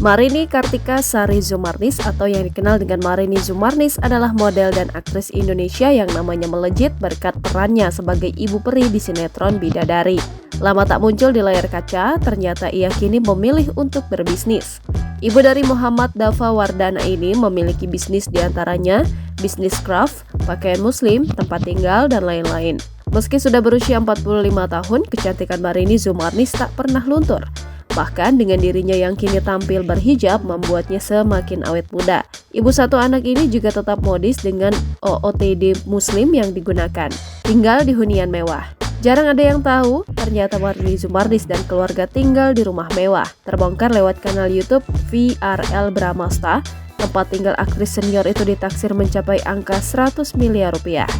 Marini Kartika Sari Zumarnis atau yang dikenal dengan Marini Zumarnis adalah model dan aktris Indonesia yang namanya melejit berkat perannya sebagai ibu peri di sinetron Bidadari. Lama tak muncul di layar kaca, ternyata ia kini memilih untuk berbisnis. Ibu dari Muhammad Dava Wardana ini memiliki bisnis diantaranya bisnis craft, pakaian muslim, tempat tinggal, dan lain-lain. Meski sudah berusia 45 tahun, kecantikan Marini Zumarnis tak pernah luntur. Bahkan dengan dirinya yang kini tampil berhijab membuatnya semakin awet muda. Ibu satu anak ini juga tetap modis dengan OOTD muslim yang digunakan. Tinggal di hunian mewah. Jarang ada yang tahu, ternyata Marini Zumarnis dan keluarga tinggal di rumah mewah. Terbongkar lewat kanal YouTube VRL Bramasta, tempat tinggal aktris senior itu ditaksir mencapai angka 100 miliar rupiah.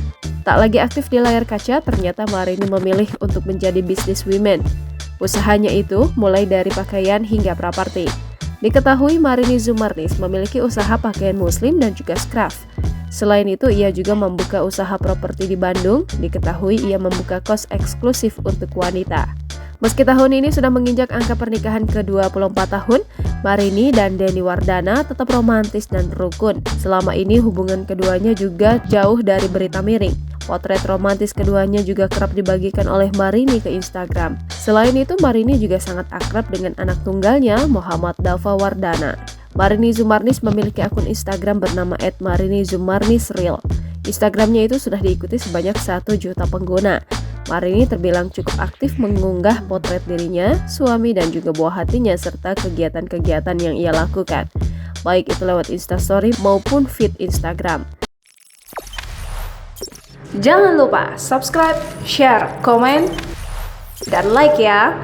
Tak lagi aktif di layar kaca, ternyata Marini memilih untuk menjadi businesswoman. Usahanya itu mulai dari pakaian hingga praparti. Diketahui Marini Zumarnis memiliki usaha pakaian muslim dan juga craft. Selain itu, ia juga membuka usaha properti di Bandung. Diketahui ia membuka kos eksklusif untuk wanita. Meski tahun ini sudah menginjak angka pernikahan ke-24 tahun, Marini dan Denny Wardana tetap romantis dan rukun. Selama ini hubungan keduanya juga jauh dari berita miring. Potret romantis keduanya juga kerap dibagikan oleh Marini ke Instagram. Selain itu, Marini juga sangat akrab dengan anak tunggalnya, Muhammad Dava Wardana. Marini Zumarnis memiliki akun Instagram bernama @marinizumarnisreal. Instagramnya itu sudah diikuti sebanyak 1 juta pengguna. Marini terbilang cukup aktif mengunggah potret dirinya, suami dan juga buah hatinya serta kegiatan-kegiatan yang ia lakukan, baik itu lewat Instastory maupun feed Instagram. Jangan lupa subscribe, share, komen, dan like ya!